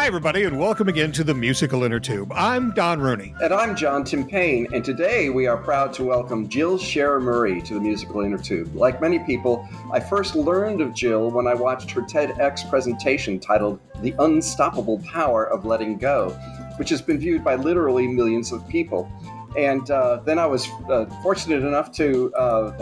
Hi, everybody, and welcome again to the Musical Inner Tube. I'm Don Rooney. And I'm John Timpane, and today we are proud to welcome Jill Sherer Murray to the Musical Inner Tube. Like many people, I first learned of Jill when I watched her TEDx presentation titled The Unstoppable Power of Letting Go, which has been viewed by literally millions of people. And then I was fortunate enough to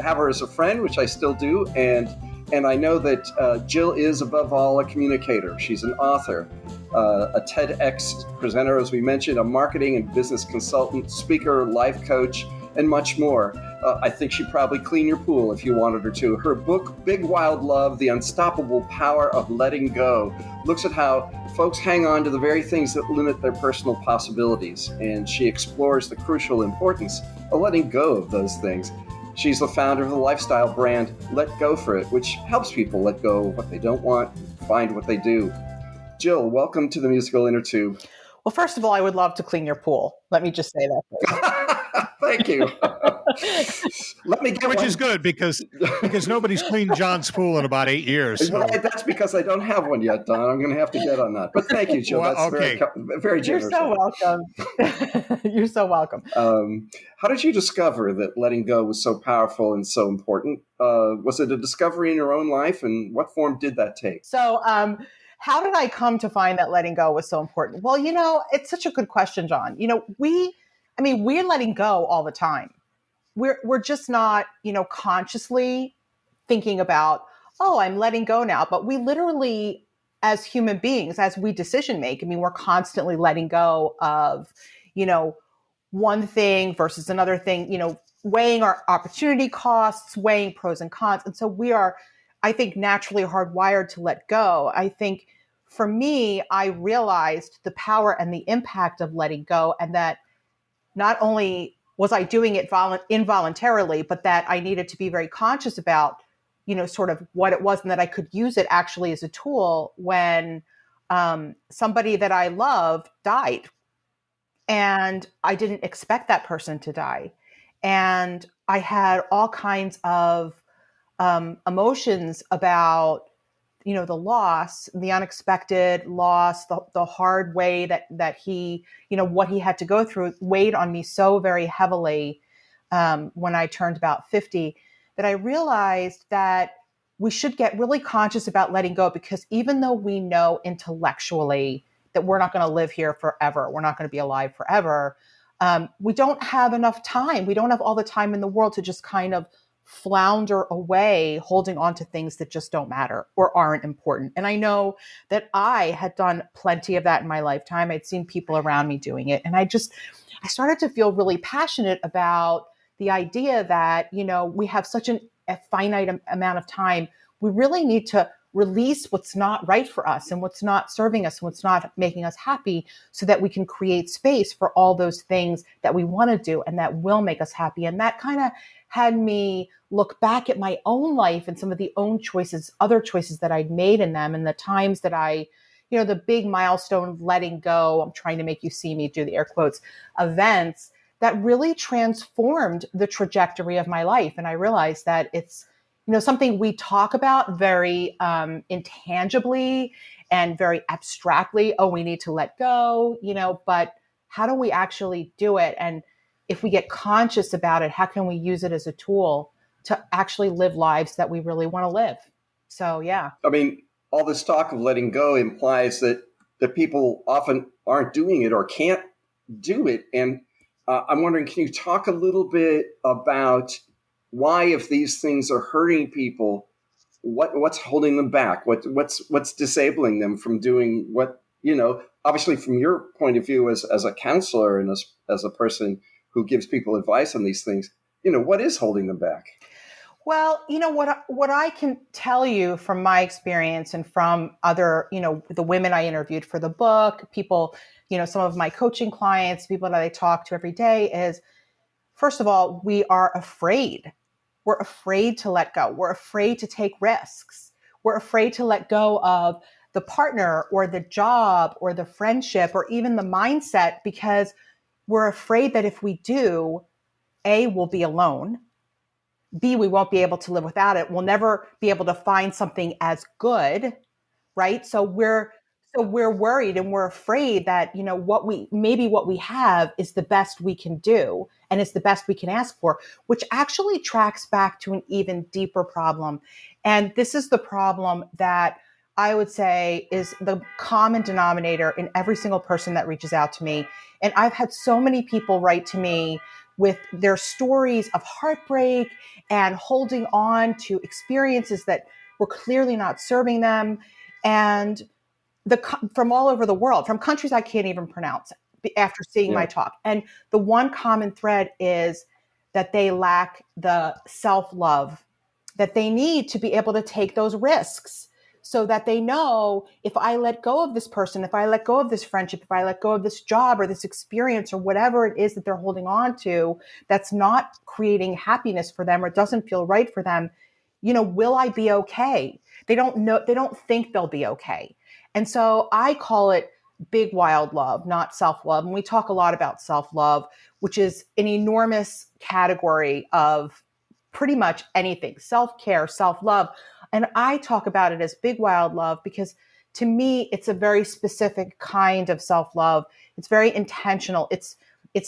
have her as a friend, which I still do, and I know that Jill is, above all, a communicator. She's an author, a TEDx presenter, as we mentioned, a marketing and business consultant, speaker, life coach, and much more. I think she'd probably clean your pool if you wanted her to. Her book, Big Wild Love, The Unstoppable Power of Letting Go, looks at how folks hang on to the very things that limit their personal possibilities. And she explores the crucial importance of letting go of those things. She's the founder of the lifestyle brand Let Go For It, which helps people let go of what they don't want, find what they do. Jill, welcome to the Musical Inner Tube. Well, first of all, I would love to clean your pool. Let me just say that. Thank you. Let me get Which is good because nobody's cleaned John's pool in about 8 years. So. Right, that's because I don't have one yet, Don. I'm going to have to get on that. But thank you, Jill. Well, that's okay. very generous. You're so welcome. You're so welcome. How did you discover that letting go was so powerful and so important? Was it a discovery in your own life, and what form did that take? So, how did I come to find that letting go was so important? Well, it's such a good question, John. We're letting go all the time. We're just not, consciously thinking about, oh, I'm letting go now. But we literally, as human beings, as we decision make, we're constantly letting go of, one thing versus another thing, weighing our opportunity costs, weighing pros and cons. And so we are, I think, naturally hardwired to let go. I think for me, I realized the power and the impact of letting go, and that not only was I doing it involuntarily, but that I needed to be very conscious about, sort of what it was, and that I could use it actually as a tool when somebody that I loved died. And I didn't expect that person to die. And I had all kinds of emotions about, the loss, the unexpected loss, the hard way that he, what he had to go through weighed on me so very heavily when I turned about 50, that I realized that we should get really conscious about letting go, because even though we know intellectually that we're not going to live here forever, we're not going to be alive forever, we don't have enough time. We don't have all the time in the world to just kind of flounder away, holding on to things that just don't matter or aren't important. And I know that I had done plenty of that in my lifetime. I'd seen people around me doing it. And I started to feel really passionate about the idea that, we have such a finite amount of time. We really need to release what's not right for us and what's not serving us and what's not making us happy, so that we can create space for all those things that we want to do and that will make us happy. And that kind of had me look back at my own life and some of the other choices that I'd made in them, and the times that I, the big milestone letting go, I'm trying to make you see me do the air quotes, events that really transformed the trajectory of my life. And I realized that it's, something we talk about very intangibly and very abstractly. Oh, we need to let go, but how do we actually do it? And if we get conscious about it, how can we use it as a tool to actually live lives that we really want to live? So, yeah. All this talk of letting go implies that people often aren't doing it or can't do it. And I'm wondering, can you talk a little bit about why, if these things are hurting people, what's holding them back? What's disabling them from doing what, obviously from your point of view as a counselor and as a person who gives people advice on these things, what is holding them back? Well, what I can tell you from my experience and from other, the women I interviewed for the book, people, some of my coaching clients, people that I talk to every day, is, first of all, we are afraid. We're afraid to let go. We're afraid to take risks. We're afraid to let go of the partner or the job or the friendship or even the mindset, because we're afraid that if we do, A, we'll be alone. B, we won't be able to live without it. We'll never be able to find something as good, right? So we're So we're worried and we're afraid that, what we have is the best we can do and it's the best we can ask for, which actually tracks back to an even deeper problem. And this is the problem that I would say is the common denominator in every single person that reaches out to me. And I've had so many people write to me with their stories of heartbreak and holding on to experiences that were clearly not serving them. And from all over the world, from countries I can't even pronounce after seeing my talk. And the one common thread is that they lack the self-love that they need to be able to take those risks, so that they know, if I let go of this person, if I let go of this friendship, if I let go of this job or this experience or whatever it is that they're holding on to, that's not creating happiness for them or doesn't feel right for them, will I be okay? They don't know, they don't think they'll be okay. And so I call it big, wild love, not self-love. And we talk a lot about self-love, which is an enormous category of pretty much anything, self-care, self-love. And I talk about it as big, wild love because to me, it's a very specific kind of self-love. It's very intentional. It's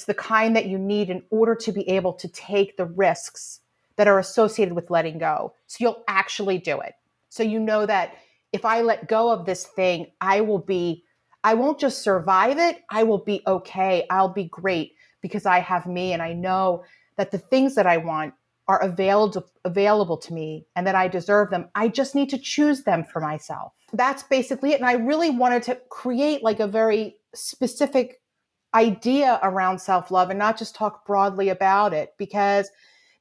the kind that you need in order to be able to take the risks that are associated with letting go. So you'll actually do it. So you know that if I let go of this thing, I won't just survive it. I will be okay. I'll be great because I have me, and I know that the things that I want are available to me and that I deserve them. I just need to choose them for myself. That's basically it. And I really wanted to create like a very specific idea around self-love and not just talk broadly about it, because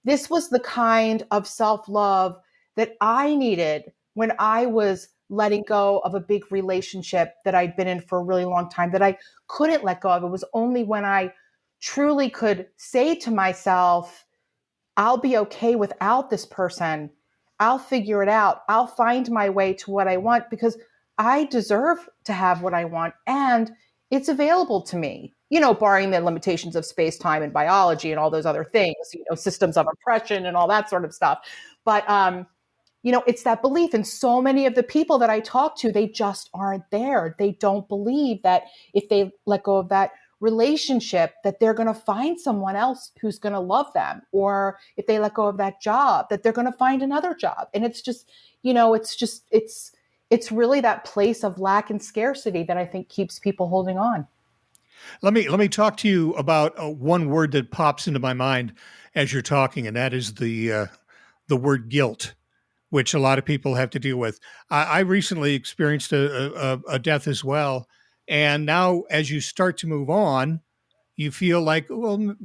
this was the kind of self-love that I needed when I was letting go of a big relationship that I'd been in for a really long time that I couldn't let go of. It was only when I truly could say to myself, I'll be okay without this person. I'll figure it out. I'll find my way to what I want because I deserve to have what I want and it's available to me, barring the limitations of space, time, and biology and all those other things, systems of oppression and all that sort of stuff. But, it's that belief. And so many of the people that I talk to, they just aren't there. They don't believe that if they let go of that relationship, that they're going to find someone else who's going to love them. Or if they let go of that job, that they're going to find another job. And it's just, it's really that place of lack and scarcity that I think keeps people holding on. Let me talk to you about one word that pops into my mind as you're talking, and that is the word guilt, which a lot of people have to deal with. I recently experienced a death as well. And now as you start to move on, you feel like, well,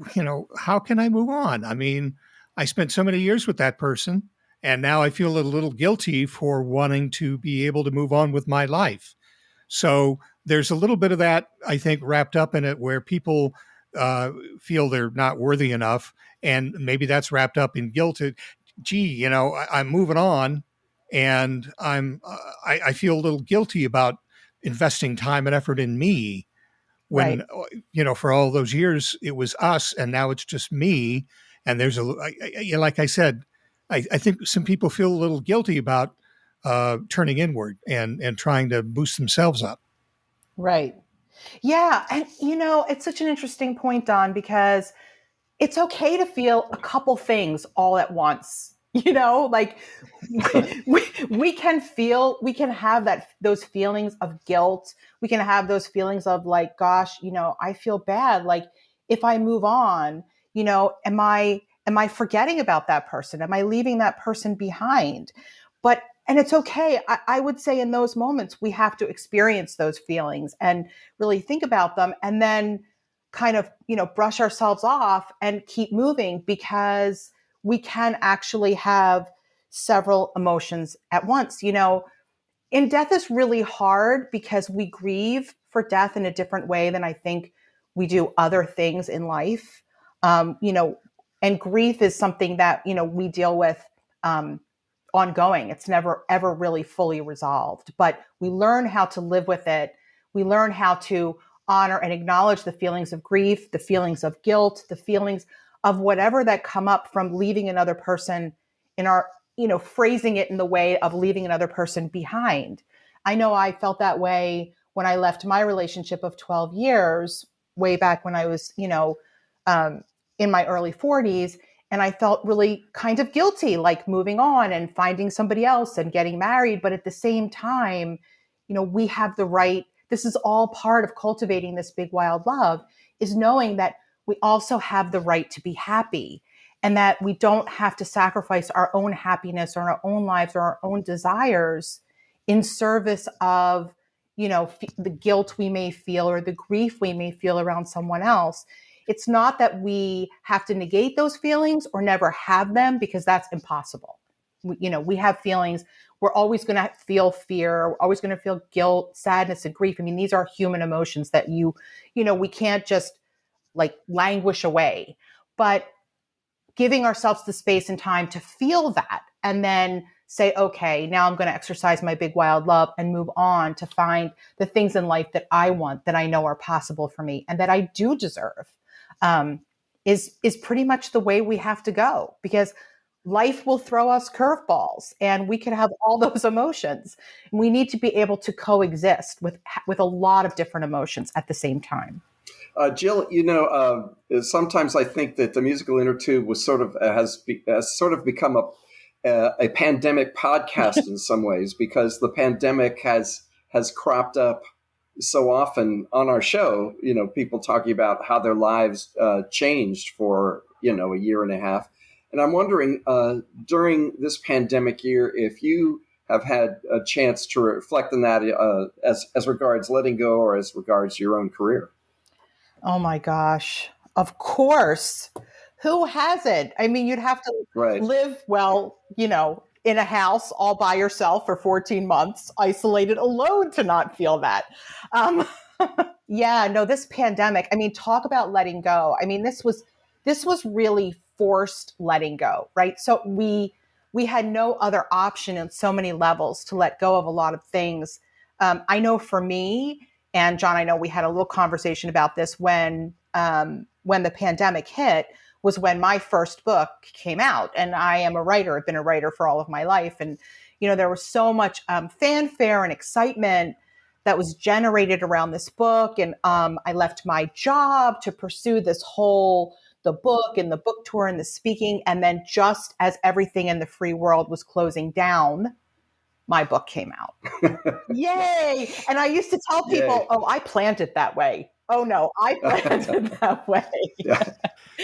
how can I move on? I mean, I spent so many years with that person, and now I feel a little guilty for wanting to be able to move on with my life. So there's a little bit of that, I think, wrapped up in it where people feel they're not worthy enough. And maybe that's wrapped up in guilt. Gee, I'm moving on, and I feel a little guilty about investing time and effort in me when, right. For all those years it was us, and now it's just me. And there's like I said, I think some people feel a little guilty about turning inward and trying to boost themselves up. Right. Yeah. And, it's such an interesting point, Don, because it's okay to feel a couple things all at once. Like we can have those feelings of guilt. We can have those feelings of like, gosh, I feel bad. Like if I move on, am I forgetting about that person? Am I leaving that person behind? And it's okay. I would say in those moments, we have to experience those feelings and really think about them and then kind of, brush ourselves off and keep moving, because we can actually have several emotions at once. And death is really hard because we grieve for death in a different way than I think we do other things in life. And grief is something that, we deal with ongoing. It's never, ever really fully resolved, but we learn how to live with it. We learn how to honor and acknowledge the feelings of grief, the feelings of guilt, the feelings of whatever that come up from leaving another person in our, phrasing it in the way of leaving another person behind. I know I felt that way when I left my relationship of 12 years, way back when I was, in my early 40s. And I felt really kind of guilty, like moving on and finding somebody else and getting married. But at the same time, we have the right, this is all part of cultivating this big wild love, is knowing that we also have the right to be happy and that we don't have to sacrifice our own happiness or our own lives or our own desires in service of, the guilt we may feel or the grief we may feel around someone else. It's not that we have to negate those feelings or never have them, because that's impossible. We have feelings. We're always going to feel fear. We're always going to feel guilt, sadness, and grief. I mean, these are human emotions that we can't just like languish away. But giving ourselves the space and time to feel that and then say, okay, now I'm going to exercise my big wild love and move on to find the things in life that I want, that I know are possible for me and that I do deserve, is pretty much the way we have to go, because life will throw us curveballs and we can have all those emotions. We need to be able to coexist with a lot of different emotions at the same time. Jill, sometimes I think that the musical inner tube was has sort of become a pandemic podcast in some ways, because the pandemic has cropped up so often on our show. People talking about how their lives changed for a year and a half, and I'm wondering during this pandemic year if you have had a chance to reflect on that as regards letting go or as regards your own career. Oh my gosh. Of course. Who hasn't? I mean, you'd have to live, in a house all by yourself for 14 months, isolated alone, to not feel that. This pandemic, I mean, talk about letting go. I mean, this was really forced letting go, right? So we had no other option in so many levels to let go of a lot of things. I know for me, and John, I know we had a little conversation about this when the pandemic hit, was when my first book came out. And I am a writer. I've been a writer for all of my life. And, there was so much fanfare and excitement that was generated around this book. And I left my job to pursue the book and the book tour and the speaking. And then just as everything in the free world was closing down, my book came out. Yay! And I used to tell people, oh, I planned it that way. Oh, no, I planned it that way.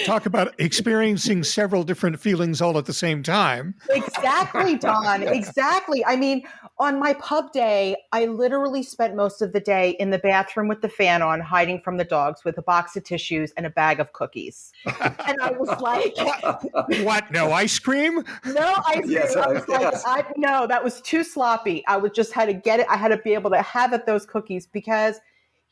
Talk about experiencing several different feelings all at the same time. Exactly, Don. Exactly. I mean, on my pub day, I literally spent most of the day in the bathroom with the fan on, hiding from the dogs with a box of tissues and a bag of cookies. And I was like, what? No ice cream? No ice cream. Yes, I was no, that was too sloppy. I would just had to get it. I had to be able to have those cookies, because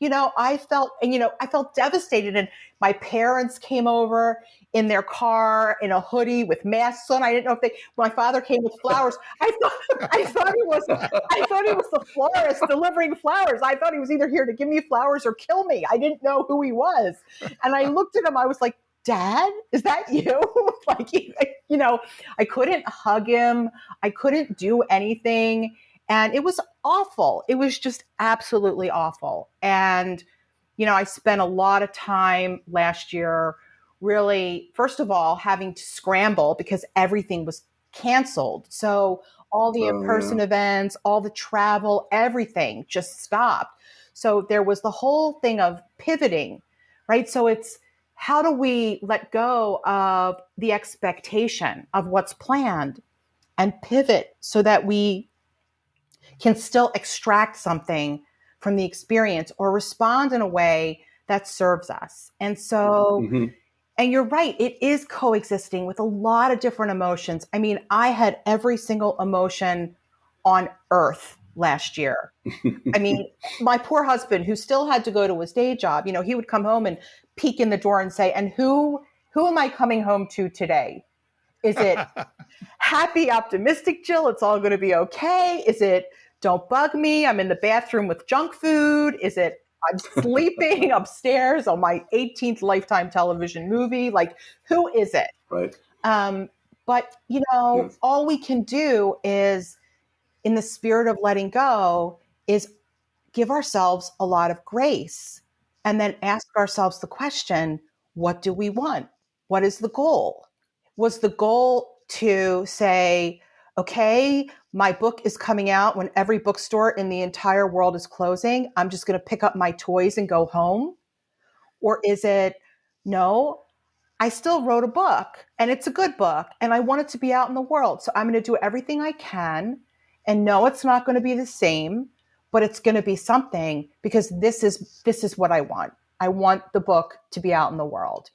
I felt devastated. And my parents came over in their car in a hoodie with masks on. I didn't know my father came with flowers. I thought he was the florist delivering flowers. I thought he was either here to give me flowers or kill me. I didn't know who he was. And I looked at him. I was like, Dad, is that you? I couldn't hug him. I couldn't do anything. And it was awful. It was just absolutely awful. And, I spent a lot of time last year really, first of all, having to scramble because everything was canceled. So all the in-person events, all the travel, everything just stopped. So there was the whole thing of pivoting, right? So it's, how do we let go of the expectation of what's planned and pivot so that we can still extract something from the experience or respond in a way that serves us? And so, and you're right, it is coexisting with a lot of different emotions. I mean, I had every single emotion on earth last year. I mean, my poor husband, who still had to go to his day job, he would come home and peek in the door and say, and who am I coming home to today? Is it happy, optimistic Jill? It's all going to be okay. Is it, don't bug me, I'm in the bathroom with junk food? Is it, I'm sleeping upstairs on my 18th Lifetime television movie? Like, who is it? Right. But, all we can do is, in the spirit of letting go, is give ourselves a lot of grace and then ask ourselves the question, what do we want? What is the goal? Was the goal to say, okay, my book is coming out when every bookstore in the entire world is closing. I'm just going to pick up my toys and go home? Or is it, no, I still wrote a book and it's a good book and I want it to be out in the world. So I'm going to do everything I can. And no, it's not going to be the same, but it's going to be something because this is what I want. I want the book to be out in the world.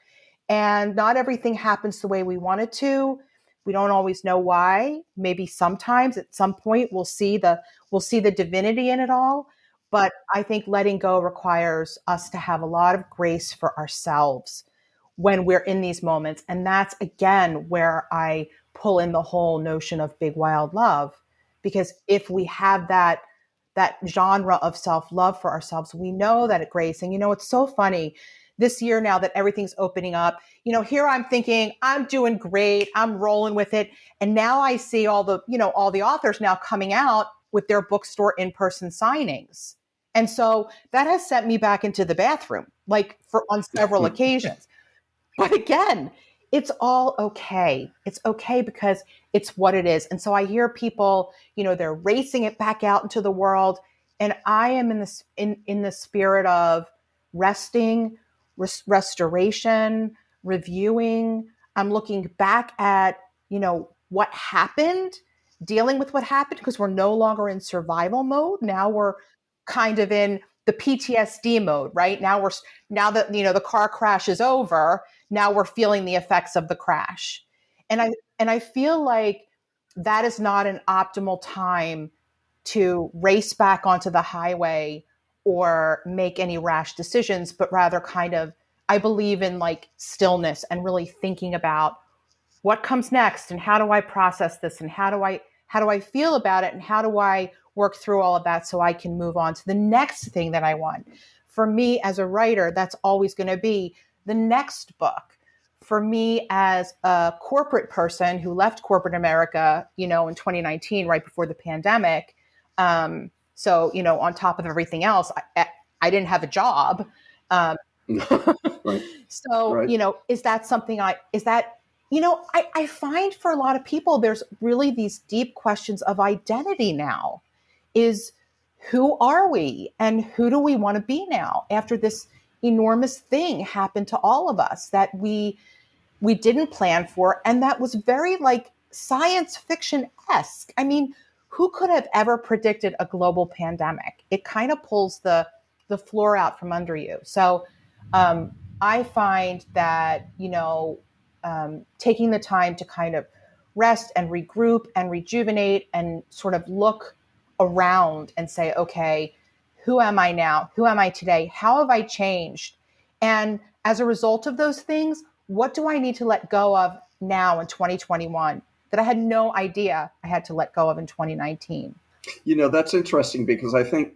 And not everything happens the way we want it to. We don't always know why. Maybe sometimes at some point we'll see the divinity in it all. But I think letting go requires us to have a lot of grace for ourselves when we're in these moments. And that's, again, where I pull in the whole notion of big, wild love. Because if we have that genre of self-love for ourselves, we know that at grace. And, it's so funny this year now that everything's opening up, here I'm thinking I'm doing great. I'm rolling with it. And now I see all the authors now coming out with their bookstore in-person signings. And so that has sent me back into the bathroom, on several occasions. But again, it's all okay. It's okay because it's what it is. And so I hear people, they're racing it back out into the world. And I am in the spirit of resting, restoration, reviewing. I'm looking back at, what happened, dealing with what happened, because we're no longer in survival mode. Now we're kind of in the PTSD mode, right? Now that, the car crash is over, now we're feeling the effects of the crash. And I feel like that is not an optimal time to race back onto the highway or make any rash decisions, but rather I believe in stillness and really thinking about what comes next and how do I process this and how do I feel about it and how do I work through all of that so I can move on to the next thing that I want. For me as a writer, that's always going to be the next book. For me as a corporate person who left corporate America, in 2019, right before the pandemic. So, on top of everything else, I didn't have a job. Right. So, Right. is that something I find for a lot of people, there's really these deep questions of identity now. Is who are we and who do we want to be now after this enormous thing happened to all of us that we didn't plan for, and that was very science fiction-esque. I mean, who could have ever predicted a global pandemic? It kind of pulls the floor out from under you. So I find that, taking the time to kind of rest and regroup and rejuvenate and sort of look around and say, okay, who am I now? Who am I today? How have I changed? And as a result of those things, what do I need to let go of now in 2021 that I had no idea I had to let go of in 2019? That's interesting because I think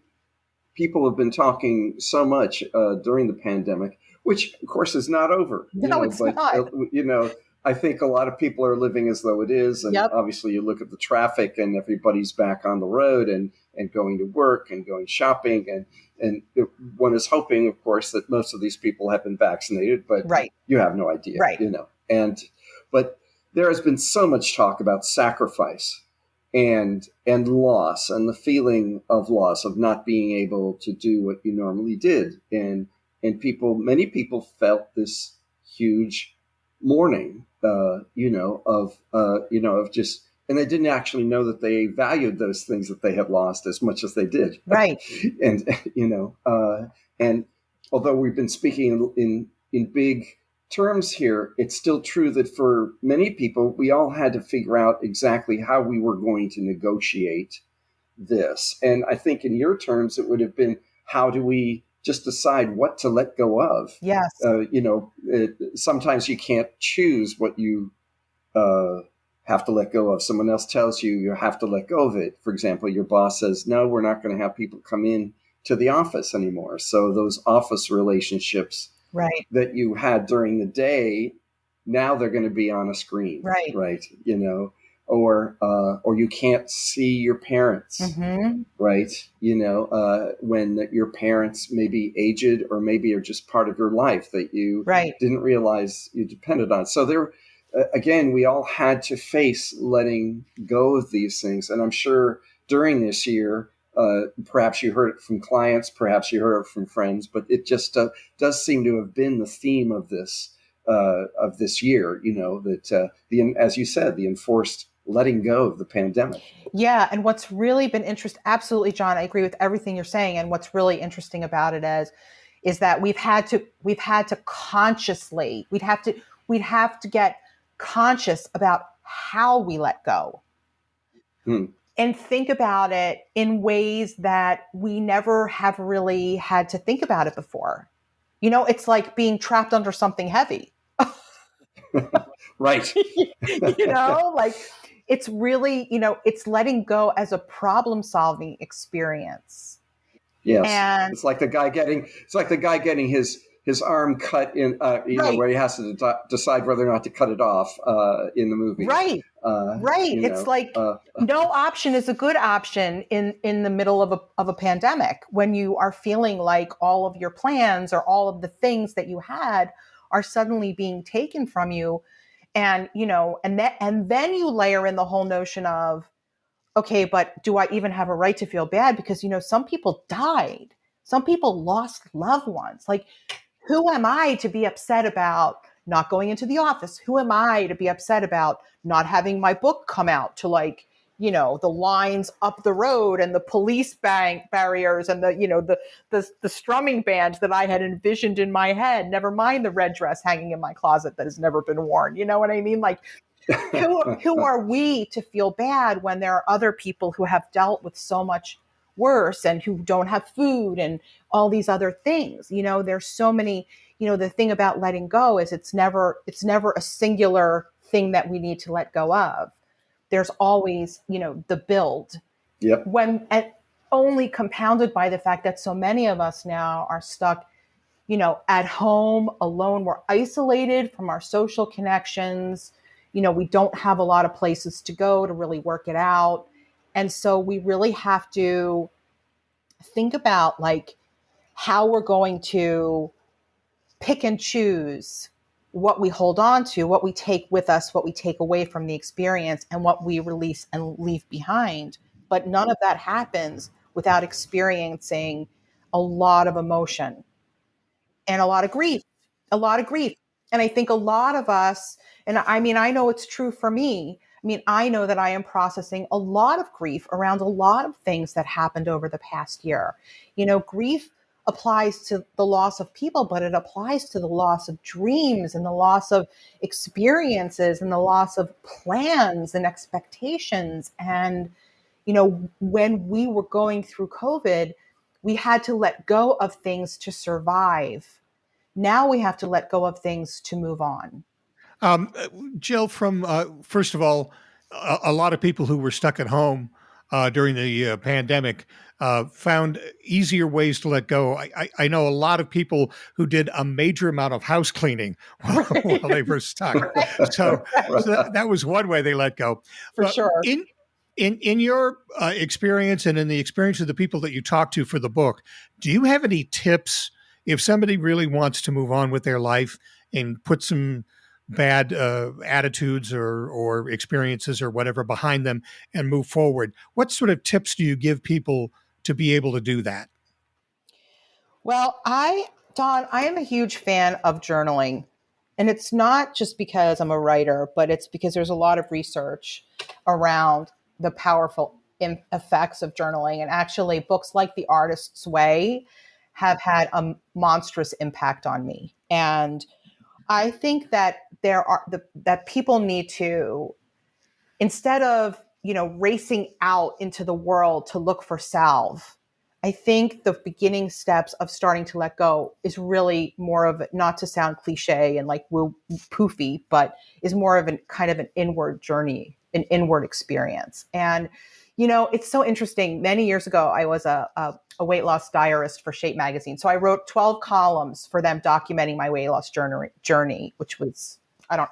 people have been talking so much during the pandemic, which of course is not over. No, it's but not. I think a lot of people are living as though it is, and Yep. obviously you look at the traffic, and everybody's back on the road and going to work and going shopping, and one is hoping, of course, that most of these people have been vaccinated, but Right. you have no idea, Right. But there has been so much talk about sacrifice and loss and the feeling of loss of not being able to do what you normally did, and many people felt this huge mourning of just, and they didn't actually know that they valued those things that they had lost as much as they did, Right. and and although we've been speaking in big terms here, it's still true that for many people, we all had to figure out exactly how we were going to negotiate this. And I think in your terms, it would have been, how do we just decide what to let go of? Yes. Sometimes you can't choose what you have to let go of. Someone else tells you you have to let go of it. For example, your boss says, no, we're not going to have people come in to the office anymore. So those office relationships Right. that you had during the day, now they're going to be on a screen. Right. Right. or you can't see your parents, Mm-hmm. right? When your parents may be aged or maybe are just part of your life that you Right. didn't realize you depended on. So there, again, we all had to face letting go of these things. And I'm sure during this year, perhaps you heard it from clients, perhaps you heard it from friends, but it just does seem to have been the theme of this year. As you said, the enforced letting go of the pandemic. Yeah. And what's really been interesting, absolutely, John, I agree with everything you're saying. And what's really interesting about it is that we've had to consciously, we'd have to get conscious about how we let go Hmm. and think about it in ways that we never have really had to think about it before. It's like being trapped under something heavy. Right. Like it's really, it's letting go as a problem solving experience. Yes, And it's like the guy getting his arm cut in, right, where he has to decide whether or not to cut it off in the movie. right, right. You It's know, like no option is a good option in the middle of a pandemic when you are feeling like all of your plans or all of the things that you had are suddenly being taken from you. And then you layer in the whole notion of, okay, but do I even have a right to feel bad? Because, some people died. Some people lost loved ones. Like, who am I to be upset about not going into the office? Who am I to be upset about not having my book come out to, like, the lines up the road and the police barriers and the strumming bands that I had envisioned in my head, never mind the red dress hanging in my closet that has never been worn. You know what I mean? Like, who are we to feel bad when there are other people who have dealt with so much worse and who don't have food and all these other things? There's so many. The thing about letting go is it's never a singular thing that we need to let go of. There's always, the build, yep. when and only compounded by the fact that so many of us now are stuck, at home alone. We're isolated from our social connections. We don't have a lot of places to go to really work it out. And so we really have to think about, like, how we're going to pick and choose what we hold on to, what we take with us, what we take away from the experience, and what we release and leave behind. But none of that happens without experiencing a lot of emotion and a lot of grief. And I think a lot of us, and I mean, I know it's true for me. I mean, I know that I am processing a lot of grief around a lot of things that happened over the past year. Grief applies to the loss of people, but it applies to the loss of dreams and the loss of experiences and the loss of plans and expectations. And, when we were going through COVID, we had to let go of things to survive. Now we have to let go of things to move on. Um, Jill, from first of all, a lot of people who were stuck at home during the pandemic found easier ways to let go. I know a lot of people who did a major amount of house cleaning while they were stuck. So, Right. that was one way they let go. For But sure. in your experience and in the experience of the people that you talk to for the book, do you have any tips if somebody really wants to move on with their life and put some bad attitudes or experiences or whatever behind them and move forward? What sort of tips do you give people to be able to do that? Well, Don, I am a huge fan of journaling. And it's not just because I'm a writer, but it's because there's a lot of research around the powerful effects of journaling. And actually, books like The Artist's Way have had a monstrous impact on me. And I think that that people need to, instead of, racing out into the world to look for salve, I think the beginning steps of starting to let go is really more of, not to sound cliche and like woo poofy, but is more of an kind of an inward journey, an inward experience. And it's so interesting. Many years ago, I was a weight loss diarist for Shape magazine. So I wrote 12 columns for them documenting my weight loss journey, which was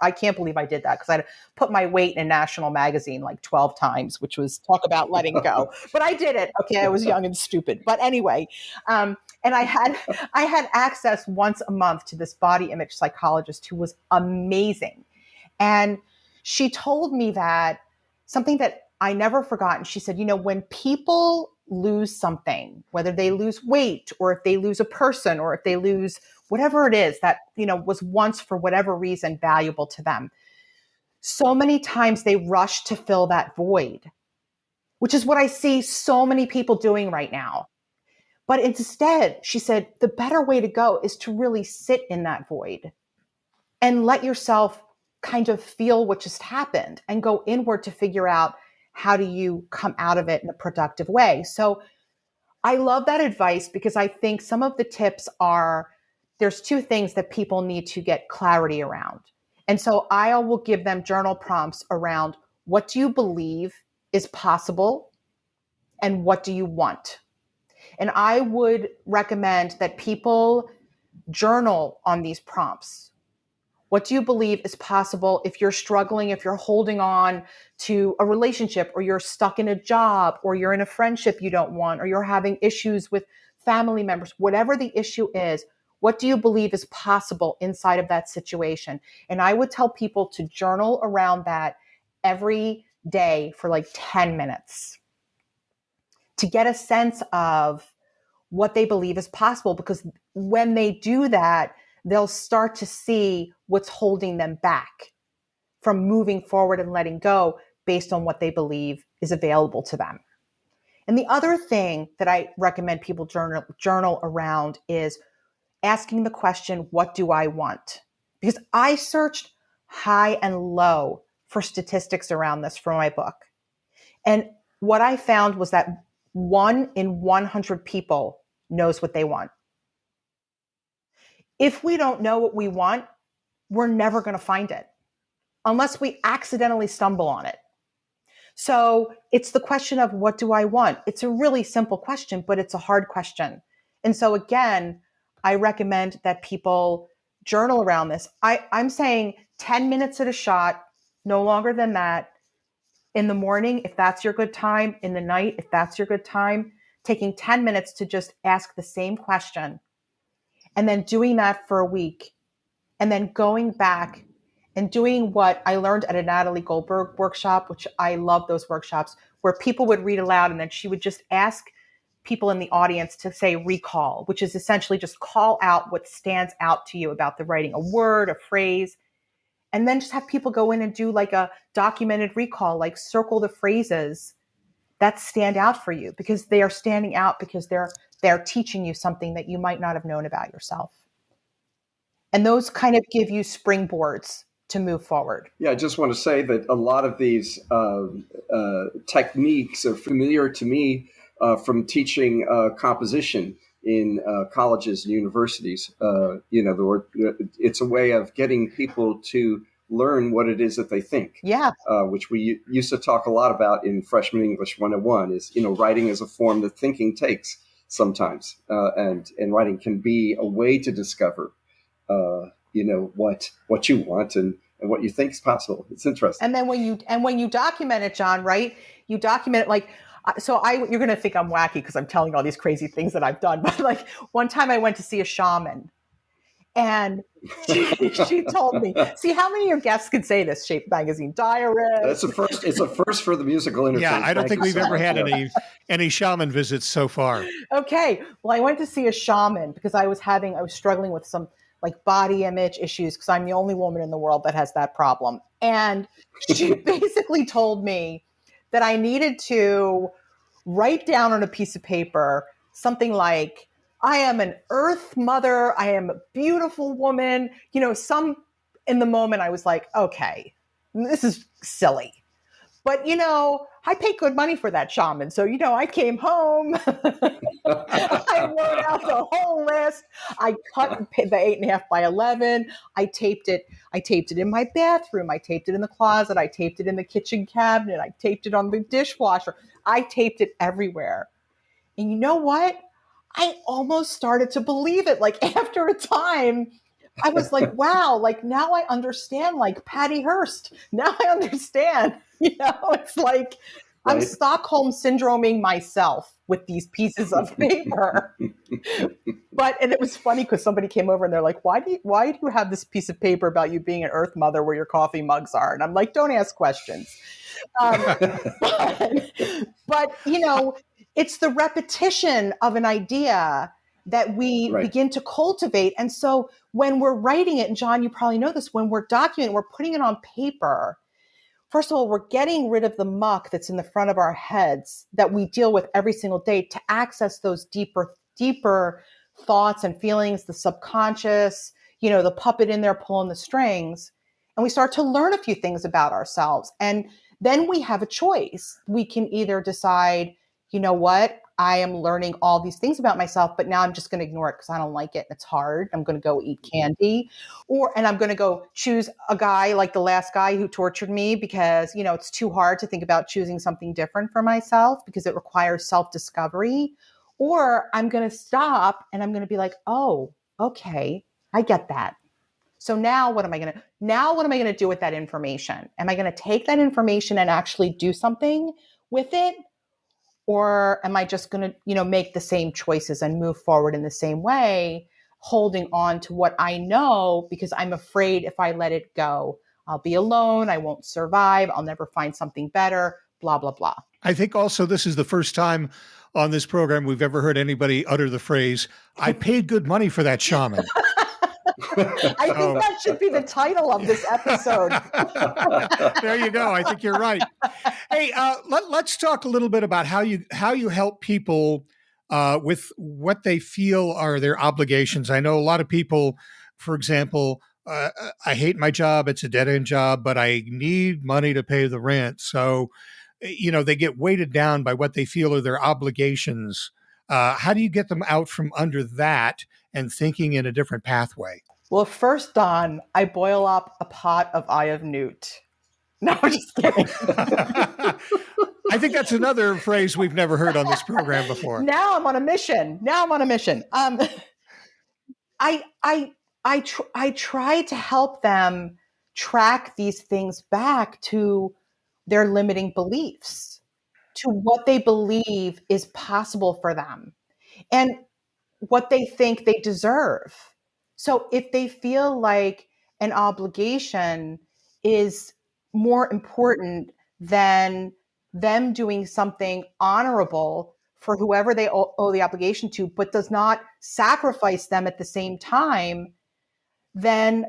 I can't believe I did that because I had to put my weight in a national magazine like 12 times, which was talk about letting go. But I did it. Okay. I was young and stupid. But anyway, and I had access once a month to this body image psychologist who was amazing. And she told me that something that I never forgotten. She said, when people lose something, whether they lose weight or if they lose a person or if they lose whatever it is that, was once for whatever reason valuable to them, so many times they rush to fill that void, which is what I see so many people doing right now. But instead, she said, the better way to go is to really sit in that void and let yourself kind of feel what just happened and go inward to figure out how do you come out of it in a productive way. So I love that advice because I think some of the tips are, there's two things that people need to get clarity around. And so I will give them journal prompts around what do you believe is possible and what do you want? And I would recommend that people journal on these prompts. What do you believe is possible if you're struggling, if you're holding on to a relationship, or you're stuck in a job, or you're in a friendship you don't want, or you're having issues with family members, whatever the issue is, what do you believe is possible inside of that situation? And I would tell people to journal around that every day for like 10 minutes to get a sense of what they believe is possible, because when they do that, they'll start to see what's holding them back from moving forward and letting go based on what they believe is available to them. And the other thing that I recommend people journal around is asking the question, what do I want? Because I searched high and low for statistics around this for my book. And what I found was that 1 in 100 people knows what they want. If we don't know what we want, we're never going to find it unless we accidentally stumble on it. So it's the question of what do I want? It's a really simple question, but it's a hard question. And so again, I recommend that people journal around this. I'm saying 10 minutes at a shot, no longer than that. In the morning, if that's your good time, in the night, if that's your good time, taking 10 minutes to just ask the same question and then doing that for a week and then going back and doing what I learned at a Natalie Goldberg workshop, which I love those workshops, where people would read aloud and then she would just ask people in the audience to say recall, which is essentially just call out what stands out to you about the writing, a word, a phrase, and then just have people go in and do like a documented recall, like circle the phrases that stand out for you because they are standing out because they're teaching you something that you might not have known about yourself. And those kind of give you springboards to move forward. Yeah, I just want to say that a lot of these techniques are familiar to me from teaching composition in colleges and universities. It's a way of getting people to learn what it is that they think. Yeah. Which we used to talk a lot about in Freshman English 101 is, writing is a form that thinking takes sometimes. And writing can be a way to discover what you want and what you think is possible. It's interesting. And then when you document it, John, right? You document it like, you're going to think I'm wacky because I'm telling all these crazy things that I've done. But like one time I went to see a shaman and she told me, see how many of your guests can say this, Shape Magazine diarist. That's a first. It's a first for the musical interview. Yeah, I don't think we've ever had any shaman visits so far. Okay. Well, I went to see a shaman because I was struggling with some like body image issues because I'm the only woman in the world that has that problem. And she basically told me that I needed to write down on a piece of paper something like, I am an earth mother. I am a beautiful woman. In the moment I was like, okay, this is silly. But, I paid good money for that shaman. So, I came home. I wrote out the whole list. I cut the 8.5 by 11. I taped it in my bathroom. I taped it in the closet. I taped it in the kitchen cabinet. I taped it on the dishwasher. I taped it everywhere. And you know what? I almost started to believe it. Like after a time, I was like, wow, like now I understand, like Patty Hearst. Now I understand, it's like I'm Right. Stockholm syndroming myself with these pieces of paper. And it was funny because somebody came over and they're like, why do you have this piece of paper about you being an Earth Mother where your coffee mugs are? And I'm like, don't ask questions. But, it's the repetition of an idea that we Right. begin to cultivate. And so when we're writing it, and John, you probably know this, when we're documenting, we're putting it on paper. First of all, we're getting rid of the muck that's in the front of our heads that we deal with every single day to access those deeper thoughts and feelings, the subconscious, the puppet in there pulling the strings. And we start to learn a few things about ourselves. And then we have a choice. We can either decide, you know what, I am learning all these things about myself, but now I'm just going to ignore it because I don't like it and it's hard. I'm going to go eat candy. And I'm going to go choose a guy like the last guy who tortured me because, it's too hard to think about choosing something different for myself because it requires self-discovery. Or I'm going to stop and I'm going to be like, oh, okay, I get that. So now what am I going to do with that information? Am I going to take that information and actually do something with it? Or am I just going to, make the same choices and move forward in the same way, holding on to what I know because I'm afraid if I let it go, I'll be alone. I won't survive. I'll never find something better, blah, blah, blah. I think also this is the first time on this program we've ever heard anybody utter the phrase, I paid good money for that shaman. I think that should be the title of this episode. There you go. I think you're right. Hey, let's talk a little bit about how you help people with what they feel are their obligations. I know a lot of people, for example, I hate my job. It's a dead-end job, but I need money to pay the rent. So, they get weighted down by what they feel are their obligations. How do you get them out from under that and thinking in a different pathway? Well, first, Don, I boil up a pot of Eye of Newt. No, I'm just kidding. I think that's another phrase we've never heard on this program before. Now I'm on a mission. I try to help them track these things back to their limiting beliefs, to what they believe is possible for them, and what they think they deserve. So if they feel like an obligation is more important than them doing something honorable for whoever they owe the obligation to, but does not sacrifice them at the same time, then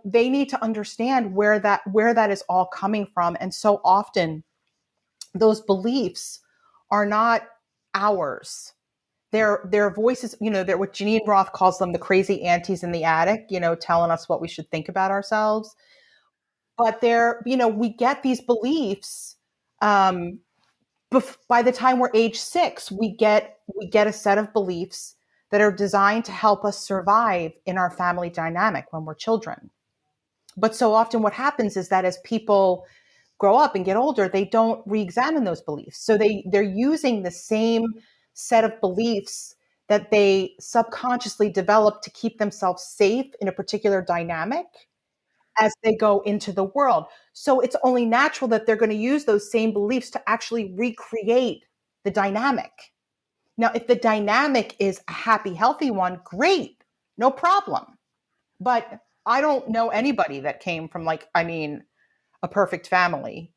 they need to understand where that is all coming from. And so often those beliefs are not ours. Their voices, they're what Janine Roth calls them, the crazy aunties in the attic, telling us what we should think about ourselves. But we get these beliefs. By the time we're age 6, we get a set of beliefs that are designed to help us survive in our family dynamic when we're children. But so often what happens is that as people grow up and get older, they don't re-examine those beliefs. So they're using the same set of beliefs that they subconsciously develop to keep themselves safe in a particular dynamic as they go into the world. So it's only natural that they're going to use those same beliefs to actually recreate the dynamic. Now, if the dynamic is a happy, healthy one, great, no problem. But I don't know anybody that came from a perfect family.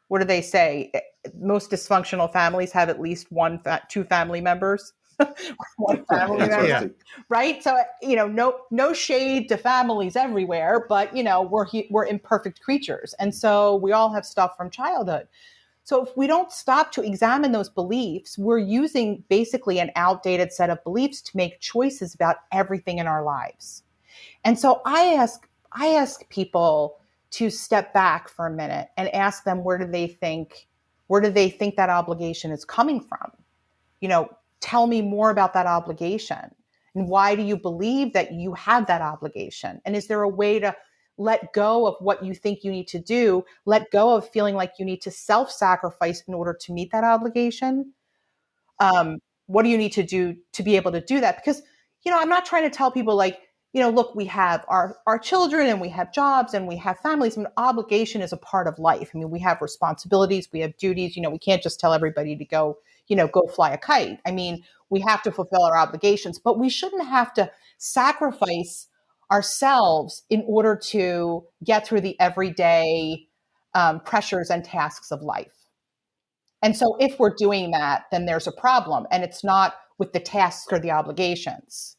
What do they say? Most dysfunctional families have at least two family members. One family member, Yeah. right? So no shade to families everywhere, but we're imperfect creatures, and so we all have stuff from childhood. So if we don't stop to examine those beliefs, we're using basically an outdated set of beliefs to make choices about everything in our lives. And so I ask people to step back for a minute and ask them where do they think that obligation is coming from? Tell me more about that obligation. And why do you believe that you have that obligation? And is there a way to let go of what you think you need to do, let go of feeling like you need to self-sacrifice in order to meet that obligation? What do you need to do to be able to do that? Because, I'm not trying to tell people look, we have our children and we have jobs and we have families. I mean, obligation is a part of life. I mean, we have responsibilities, we have duties. We can't just tell everybody to go, go fly a kite. I mean, we have to fulfill our obligations, but we shouldn't have to sacrifice ourselves in order to get through the everyday pressures and tasks of life. And so if we're doing that, then there's a problem. And it's not with the tasks or the obligations.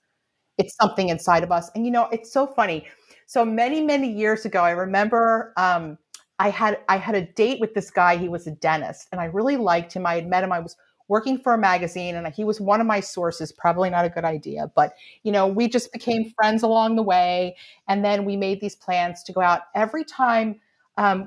It's something inside of us. And, it's so funny. So many, many years ago, I remember I had a date with this guy. He was a dentist and I really liked him. I had met him. I was working for a magazine and he was one of my sources, probably not a good idea, but, we just became friends along the way. And then we made these plans to go out. Every time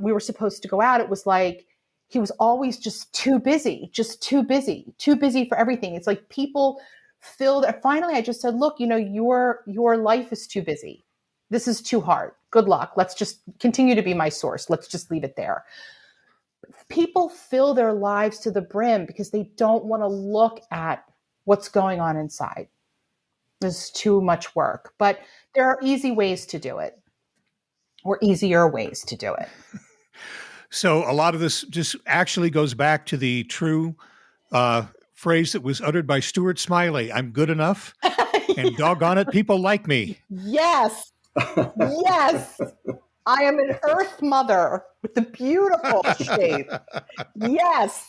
we were supposed to go out, it was like, he was always just too busy for everything. It's like people filled. Finally, I just said, look, your life is too busy. This is too hard. Good luck. Let's just continue to be my source. Let's just leave it there. People fill their lives to the brim because they don't want to look at what's going on inside. There's too much work, but there are easy ways to do it, or easier ways to do it. So a lot of this just actually goes back to the true phrase that was uttered by Stuart Smiley: "I'm good enough, and doggone it, people like me." Yes. Yes. I am an earth mother with a beautiful shape. Yes.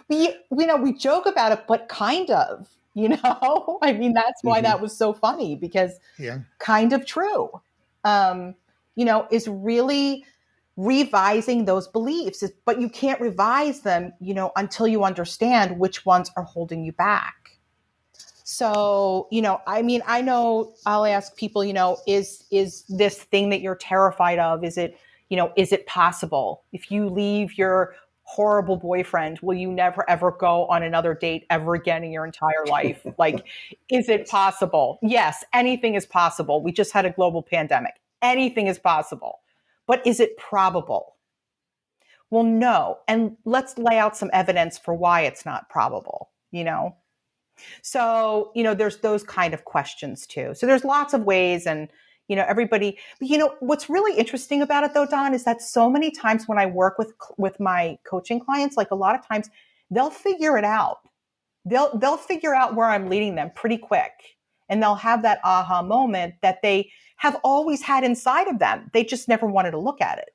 We joke about it, but kind of, I mean, that's why that was so funny, because kind of true, is really revising those beliefs. But you can't revise them, until you understand which ones are holding you back. So, I mean, I know I'll ask people, is this thing that you're terrified of, is it possible? If you leave your horrible boyfriend, will you never, ever go on another date ever again in your entire life? Like, is it possible? Yes, anything is possible. We just had a global pandemic. Anything is possible. But is it probable? Well, no. And let's lay out some evidence for why it's not probable, So, there's those kind of questions too. So there's lots of ways, and, everybody, but what's really interesting about it though, Don, is that so many times when I work with my coaching clients, like a lot of times they'll figure it out. They'll figure out where I'm leading them pretty quick, and they'll have that aha moment that they have always had inside of them. They just never wanted to look at it.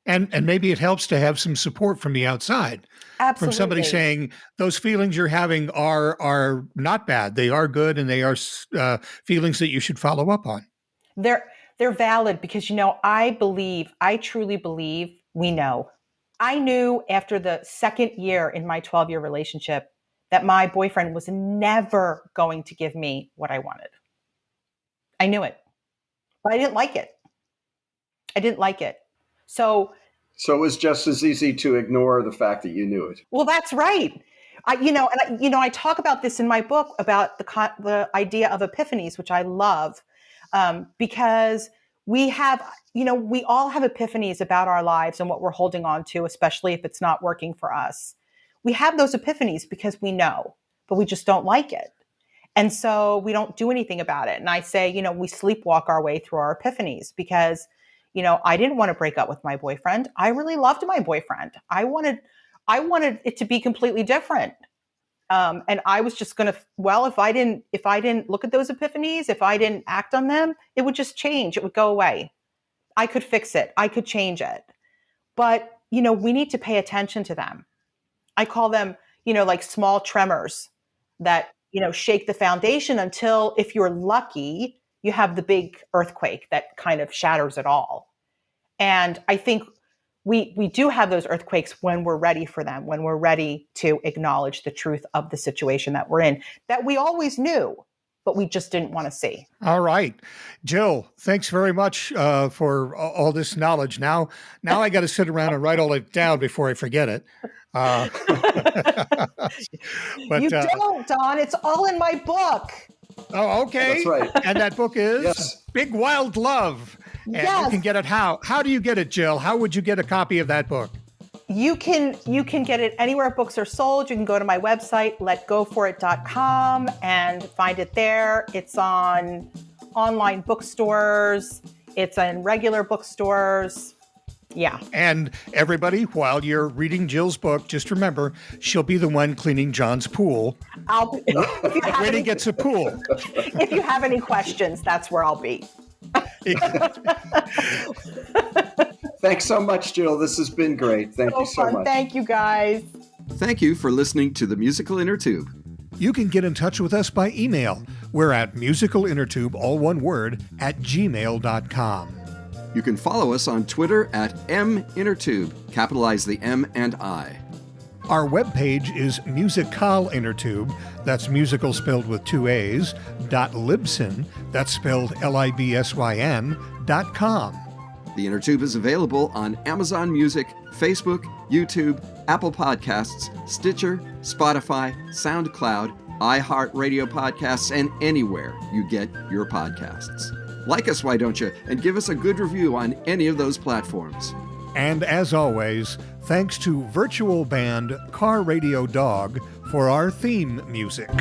And maybe it helps to have some support from the outside. Absolutely. From somebody saying those feelings you're having are not bad. They are good, and they are feelings that you should follow up on. They're valid because, I truly believe we know. I knew after the second year in my 12-year relationship that my boyfriend was never going to give me what I wanted. I knew it, but I didn't like it. So it was just as easy to ignore the fact that you knew it. Well, that's right. I talk about this in my book about the idea of epiphanies, which I love, because we have, we all have epiphanies about our lives and what we're holding on to, especially if it's not working for us. We have those epiphanies because we know, but we just don't like it. And so we don't do anything about it. And I say, we sleepwalk our way through our epiphanies because, I didn't want to break up with my boyfriend. I really loved my boyfriend. I wanted it to be completely different. And I was just going to, if I didn't look at those epiphanies, if I didn't act on them, it would just change. It would go away. I could fix it. I could change it. But, we need to pay attention to them. I call them, like small tremors that, shake the foundation until, if you're lucky, you have the big earthquake that kind of shatters it all. And I think we do have those earthquakes when we're ready for them, when we're ready to acknowledge the truth of the situation that we're in, that we always knew, but we just didn't want to see. All right. Jill, thanks very much for all this knowledge. Now I got to sit around and write all it down before I forget it. But, you don't, Don. It's all in my book. Oh, okay. That's right. And that book is Big Wild Love. And you can get it how? How do you get it, Jill? How would you get a copy of that book? You can get it anywhere books are sold. You can go to my website, letgoforit.com, and find it there. It's on online bookstores. It's in regular bookstores. Yeah. And everybody, while you're reading Jill's book, just remember, she'll be the one cleaning John's pool when he gets a pool. If you have any questions, that's where I'll be. Thanks so much, Jill. This has been great. Thank you so much. Thank you, guys. Thank you for listening to the Musical Inner Tube. You can get in touch with us by email. We're at musicalinnertube, all one word, @gmail.com. You can follow us on Twitter at @MInnerTube, capitalize the M and I. Our webpage is musicalinnertube, that's musical spelled with 2 A's, .libsyn, that's spelled LIBSYN.com. The Inner Tube is available on Amazon Music, Facebook, YouTube, Apple Podcasts, Stitcher, Spotify, SoundCloud, iHeartRadio Podcasts, and anywhere you get your podcasts. Like us, why don't you? And give us a good review on any of those platforms. And as always, thanks to virtual band Car Radio Dog for our theme music.